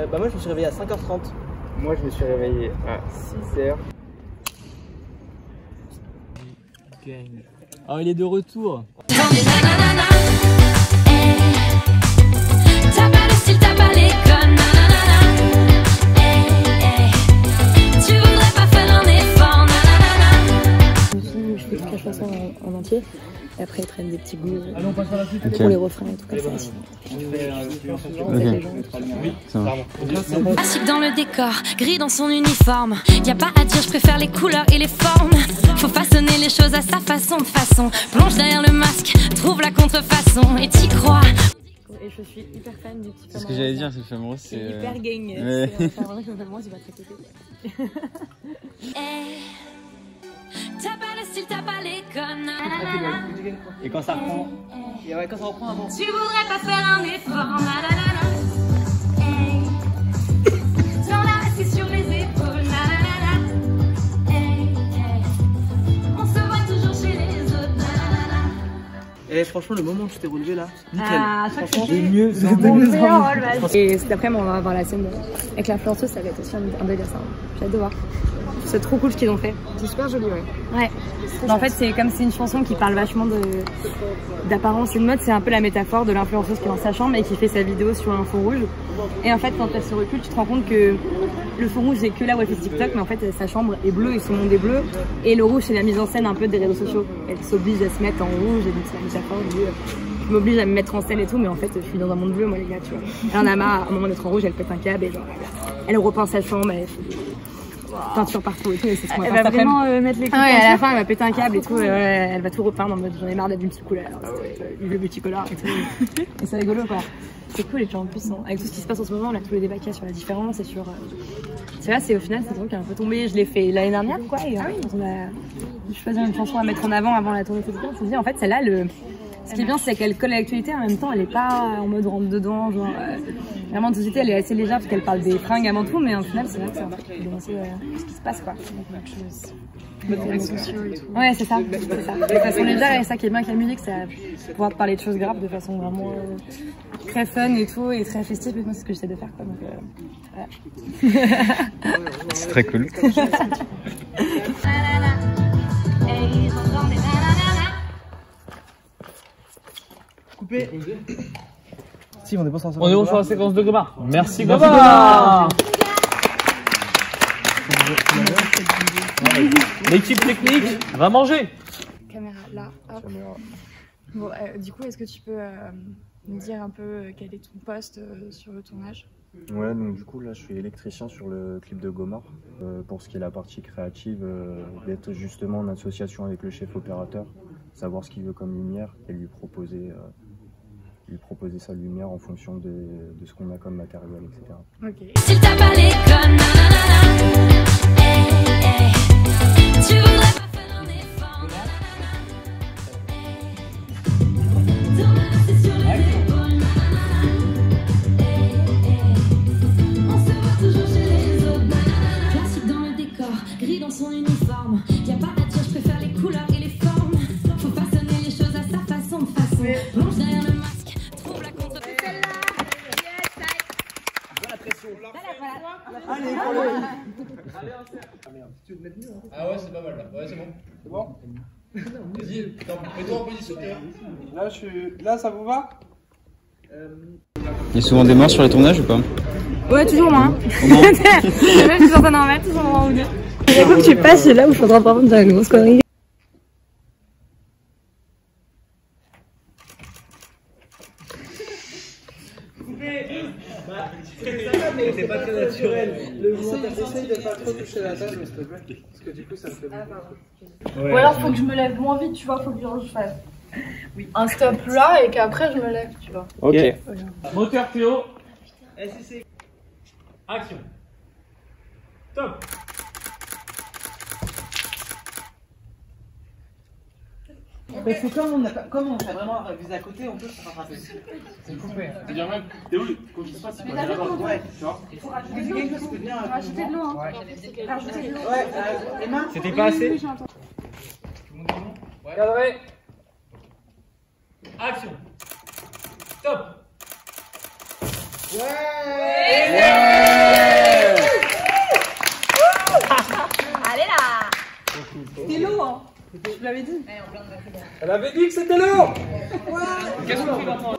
Moi je me suis réveillé à 5h30. Moi je me suis réveillé à 6h. Oh, il est de retour. T'as pas le style, t'as pas les connes. Tu voudrais pas faire un effort. Je fais toute la chanson en entier. Et après ils prennent des petits bouts pour les refrains et tout comme ça. Classique dans le décor, gris dans son uniforme. Y a pas à dire, je préfère les couleurs et les formes. Faut façonner les choses à sa façon de façon. Plonge derrière le masque, trouve la contrefaçon et t'y crois. Et je suis hyper fan du petit C'est ce que j'allais dire, c'est le Femme c'est hyper gang. Ouais. C'est un vrai que moi c'est pas très côté. T'as pas le style, t'as pas les connes. Et quand ça reprend. Et ouais, quand ça reprend avant. Tu voudrais pas faire un effort. Sans la rester sur les épaules. On se voit toujours chez les autres. Et franchement, le moment où je t'ai relevé là, nickel. Ah, franchement, c'est mieux. Et cet après-midi on va voir la scène avec l'influenceuse, ça va être aussi un délire ça. J'ai hâte de voir. C'est trop cool ce qu'ils ont fait. C'est super joli, ouais. Ouais. En fait, c'est comme c'est une chanson qui parle vachement d'apparence et de mode, c'est un peu la métaphore de l'influenceuse qui est dans sa chambre et qui fait sa vidéo sur un fond rouge. Et en fait, quand elle se recule, tu te rends compte que le fond rouge c'est que là où elle fait TikTok, mais en fait sa chambre est bleue et son monde est bleu. Et le rouge c'est la mise en scène un peu des réseaux sociaux. Elle s'oblige à se mettre en rouge et donc c'est la métaphore du je m'oblige à me mettre en scène et tout, mais en fait je suis dans un monde bleu moi les gars, tu vois. Elle en a marre, à un moment d'être en rouge, elle pète un câble et genre elle repense sa chambre, elle peinture partout et tout, et c'est ce qu'on va faire. Elle va vraiment mettre les coups. Ouais, à la fin elle va péter un câble et tout, elle va tout repeindre en mode j'en ai marre d'être multicolore, le multicolore et tout. Et c'est rigolo quoi. C'est cool et puis en plus avec tout ce qui se passe en ce moment, là tous les débats qu'il y a sur la différence et sur c'est vrai, c'est au final c'est un truc qui est un peu tombé, je l'ai fait l'année dernière quoi, et quand on a choisi une chanson à mettre en avant la tournée etc. On s'est dit en fait celle-là ce qui est bien c'est qu'elle colle à l'actualité, en même temps elle est pas en mode rentre dedans, genre vraiment de société elle est assez légère parce qu'elle parle des fringues avant tout, mais au final c'est vrai que c'est un truc qui est dénoncer ce qui se passe quoi. Ouais c'est ça, de façon légère, et ça qui est bien avec la musique, c'est pouvoir parler de choses graves de façon vraiment très fun et tout, et très festive, et moi c'est ce que j'essaie de faire quoi, donc voilà. C'est très cool. Coupé. Si, on est bon sur la séquence de Gomard. Merci Gomard. L'équipe technique va manger. Caméra là, hop. Bon, du coup, est-ce que tu peux nous dire un peu quel est ton poste sur le tournage? Ouais, donc du coup là je suis électricien sur le clip de Gomard. Pour ce qui est la partie créative, d'être justement en association avec le chef opérateur, savoir ce qu'il veut comme lumière et lui proposer sa lumière en fonction de ce qu'on a comme matériel, etc. Ok. S'il t'a pas les connes, tu voudrais pas faire un effort. C'est sur les épaules. On se voit toujours chez les autres. Classique dans le décor, gris dans son uniforme. Y a pas à dire, je préfère les couleurs et les formes. Faut façonner les choses à sa façon de façon. Plonge derrière le masque, trouve la contre. Allez, ah ouais, c'est pas mal là. Ouais, c'est bon. C'est bon. Vas-y, mets-toi en position. Là, ça vous va? Il y a souvent des morts sur les tournages ou pas? Ouais, toujours moins. Même si je suis en train d'en mettre, toujours moins ou deux. Chaque fois que tu passes, c'est là où il faudra pas faire une grosse connerie. C'est pas très naturel. Le mouvement, essaye de pas trop toucher la table, s'il te plaît. Parce que du coup, ça me fait beaucoup. Ou alors, faut que je me lève moins vite, tu vois, faut que je fasse un stop là et qu'après je me lève, tu vois. Ok. Moteur Théo. SCC. Action. Top. Parce que comme on a vraiment visé à côté, on peut se rattraper. C'est coupé. C'est-à-dire même, Théo, quand il se passe, il faut aller là-bas. Ouais, tu vois. Il faut rajouter quelque chose de bien. Rajouter de l'eau, hein. Rajouter de l'eau. Ouais, Emma. C'était pas assez? Cadré. Action. Top. Ouais. c'était l'eau, hein. Je l'avais dit. Elle avait dit que c'était l'eau. Qu'est-ce qu'on fait maintenant?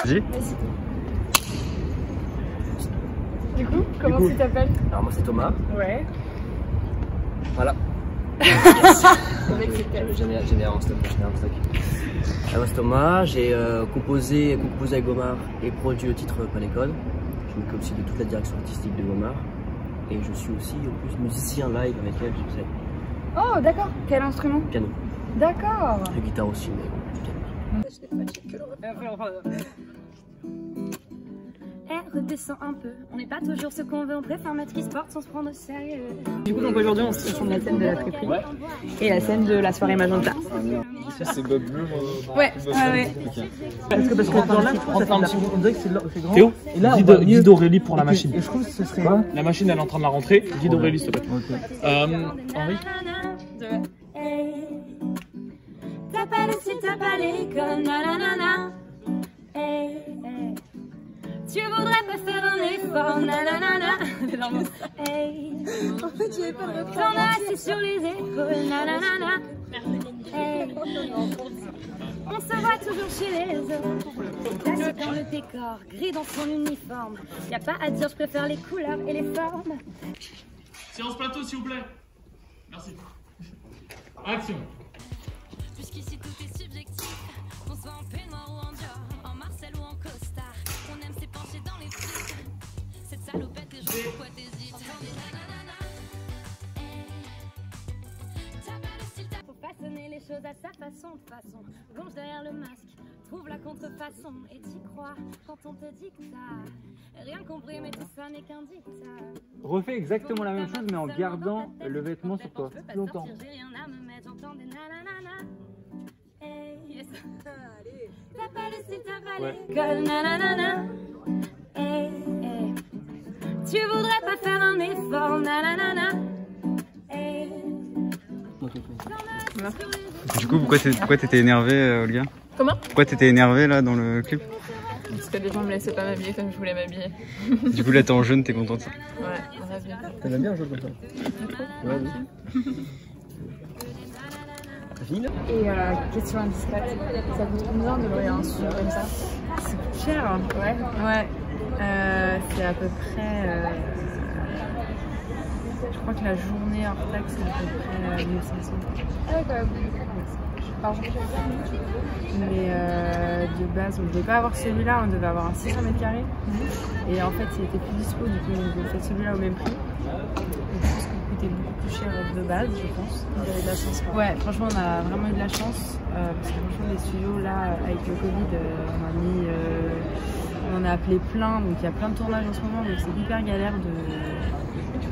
Vas-y. Du coup, comment tu t'appelles? Alors moi c'est Thomas. Ouais. Voilà. Le mec c'est quel? J'ai mis en stock. Moi c'est Thomas, j'ai composé avec Gomard et produit le titre Panécole. Je m'occupe aussi de toute la direction artistique de Gomard. Et je suis aussi en plus musicien live avec elle, je sais. Oh d'accord, quel instrument? Piano. D'accord. La guitare aussi, mais piano. Redescends un peu, on n'est pas toujours ce qu'on veut, on préfère mettre qui se porte sans se prendre au sérieux. Du coup, donc aujourd'hui, on se tourne la scène de la friperie et la scène de la soirée Magenta. Ça, c'est Bob Bleu. Ouais, ouais. Parce que dans là, ça fait un petit peu. On dirait que c'est grand. Théo, Et là, dis d'Aurélie pour la machine. Et je trouve que ce serait. La machine, elle est en train de la rentrer. Dis d'Aurélie, s'il te plaît. Henri. T'as pas laissé, t'as pas l'école, nanana. Tu voudrais pas faire un effort, nanana. En fait, j'avais pas de refrain. T'en as assez sur les épaules, nanana. On se voit toujours chez les autres. Classique dans le décor, gris dans son uniforme. Y'a pas à dire, je préfère les couleurs et les formes. Séance plateau, s'il vous plaît. Merci. Action. Puisqu'ici tout est subjectif, qu'on soit en peignoir ou en Dior, en Marcel ou en costard, on aime s'épancher dans les trucs. Cette salopette est jolie, pourquoi t'hésites? Faut façonner les choses à sa façon, plonge derrière le masque, trouve la contrefaçon et t'y crois quand on te dit que t'as rien compris, mais tout ça n'est qu'un dictat. Refais exactement la même chose, mais en gardant le vêtement sur toi plus longtemps. J'ai rien à me mettre, j'entends des nanana. Yes. T'as pas laissé, t'as pas l'école, nanana. Tu voudrais pas faire un effort, nanana. Du coup, pourquoi t'étais énervée, Olga? Comment? Pourquoi t'étais énervée là dans le clip? Parce que les gens me laissaient pas m'habiller comme je voulais m'habiller. Du coup, là t'es en jaune, t'es contente? Ouais, on a bien. T'aimes bien un jeu comme ça? Ouais, oui. Et question indiscrète, ça coûte combien de louer un studio comme ça? C'est plus cher, hein. Ouais. C'est à peu près. Je crois que la journée hors taxe, c'est à peu près 1500. Ah ouais, quand même. Par jour. Mais de base, on ne devait pas avoir celui-là, on devait avoir un 600 mètres carrés. Et en fait, il était plus dispo, du coup, on a fait celui-là au même prix. Donc, je pense qu'il coûtait beaucoup plus cher de base, je pense. Vous avez de la chance, quoi. Ouais, franchement, on a vraiment eu de la chance. Parce que franchement, les studios, là, avec le Covid, on en a appelé plein. Donc, il y a plein de tournages en ce moment. Donc, c'est hyper galère de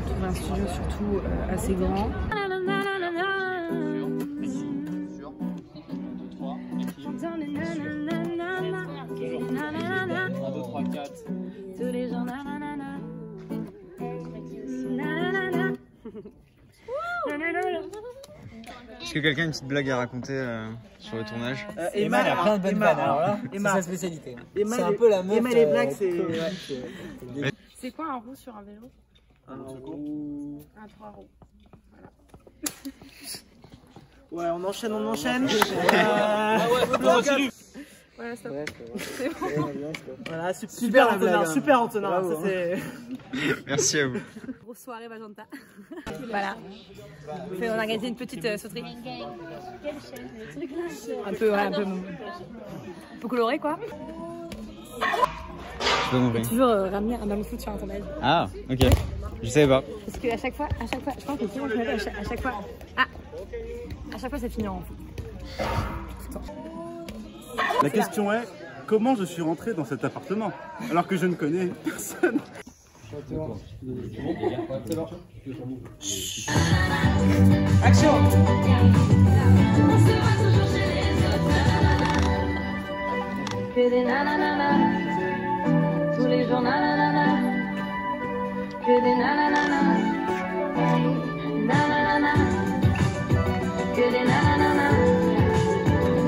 trouver un studio, surtout assez grand. Tous les jours, nanana. Est-ce que quelqu'un a une petite blague à raconter sur le tournage? Emma, elle a plein de bonnes vannes. Alors là, c'est sa spécialité. C'est un peu la meuf. Emma, les blagues, c'est. C'est quoi un roue sur un vélo? Un roue. Un 3 roues. Ouais, on enchaîne. Voilà, stop. C'est bon. Voilà, super Antonin, super Antonin. Merci à vous. Grosse soirée Magenta. Voilà. On a organisé une petite sauterie. Un peu coloré quoi. Je pas compris. Toujours ramener un ballon de foot sur un tournage. Ah, ok. Je savais pas. Parce qu'à chaque fois, je pense que tout le monde à chaque fois. À chaque fois, ça finit en foot. La question est, comment je suis rentré dans cet appartement alors que je ne connais personne? Action! On se voit toujours chez les autres. Que des nanana. Tous les jours nanana. Que des nanana. Nanana. Que des nanana.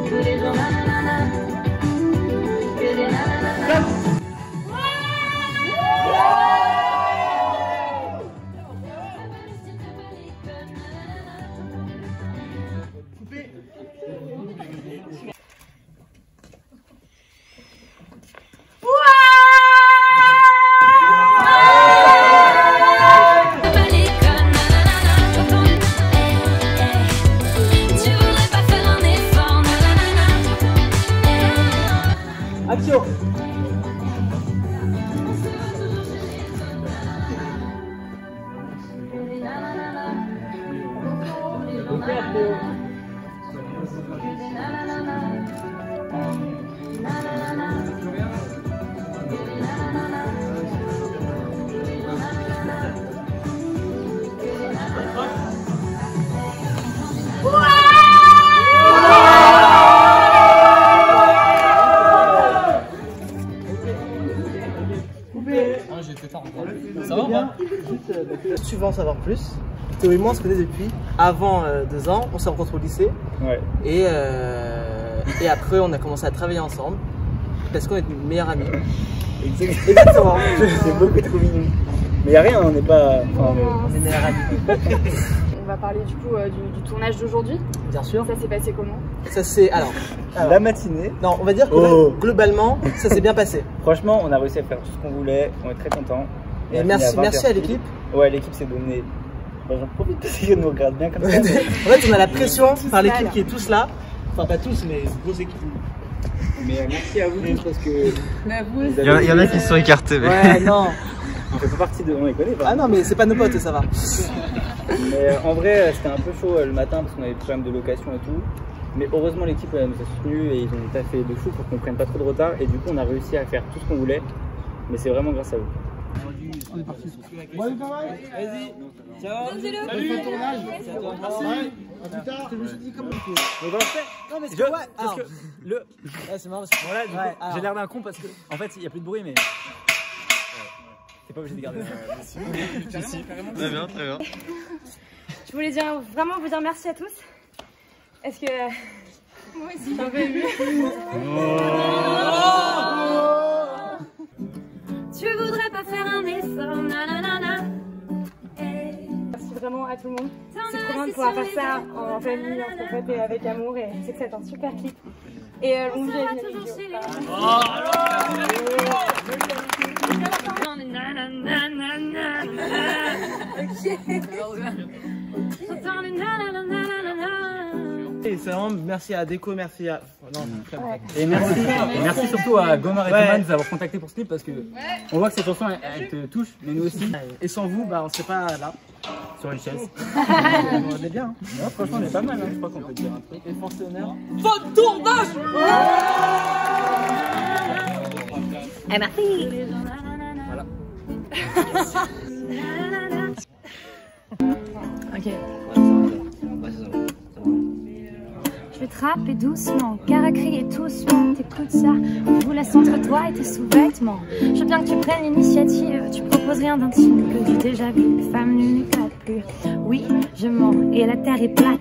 Tous les jours nanana. Que des nanana. Attention. Ça va ou pas? Tu veux en savoir plus? Théo et moi on se connaît depuis avant 2 ans, on s'est rencontrés au lycée. Ouais. Et après on a commencé à travailler ensemble parce qu'on est meilleurs amis. Exactement. C'est beaucoup trop mignon. Mais y'a rien, on n'est pas. On est meilleurs amis. On va parler du coup du tournage d'aujourd'hui. Bien sûr. Ça s'est passé comment? Ça c'est alors la matinée. Non, on va dire que globalement ça s'est bien passé. Franchement, on a réussi à faire tout ce qu'on voulait, on est très contents. Et merci à l'équipe. Ouais, l'équipe s'est donnée. J'en profite parce qu'elle nous regarde bien comme ça. En fait, on a la pression par l'équipe qui est tous là. Enfin, pas tous, mais grosse équipe. Mais merci à vous tous parce que. Il y en a qui se sont écartés. Mais... Ouais, non. On fait pas partie de. On les connaît pas. Ah non, mais c'est pas nos potes, ça va. Mais en vrai, c'était un peu chaud le matin parce qu'on avait des problèmes de location et tout. Mais heureusement, l'équipe nous a soutenus et ils ont taffé de fou pour qu'on prenne pas trop de retard. Et du coup, on a réussi à faire tout ce qu'on voulait. Mais c'est vraiment grâce à vous. On est parti. Bon, vas-y. Ciao. Salut. Bon tournage. Merci. À plus tard. Je me suis dit comment on fait. Non, mais c'est parce ouais. que le. Ouais, c'est marrant parce que. Voilà, du coup, j'ai l'air d'un con parce que en fait, il n'y a plus de bruit, mais. T'es pas obligé de garder. Si. Très bien, très bien. Je voulais vraiment vous dire merci à tous. Est-ce que. Moi aussi, j'ai un peu ému. Tu voudrais pas faire un effort, nanana. Merci vraiment à tout le monde. C'est trop bien de pouvoir faire ça en famille, entre potes et avec amour. Et je sais que c'est un super clip. Et longue vie à Et c'est vraiment merci à Déco, merci à. Non, et merci surtout à Gomar et Thomas de nous avoir contactés pour ce clip parce que on voit que cette chanson elle te touche, mais nous aussi. Et sans vous, bah on serait pas là. Sur une chaise. On est bien. Non, franchement, on est pas mal, hein. Je crois qu'on peut dire un truc. Et force et honneur. Bon tournage. Eh merci. Voilà. Ok. Je vais te rapper doucement, car à crier doucement, t'écoutes ça, on vous laisse entre toi et tes sous-vêtements. Je veux bien que tu prennes l'initiative, tu proposes rien d'intime, que tu t'es déjà vu, les femmes nues n'éclatent plus. Oui, je mens, et la terre est plate,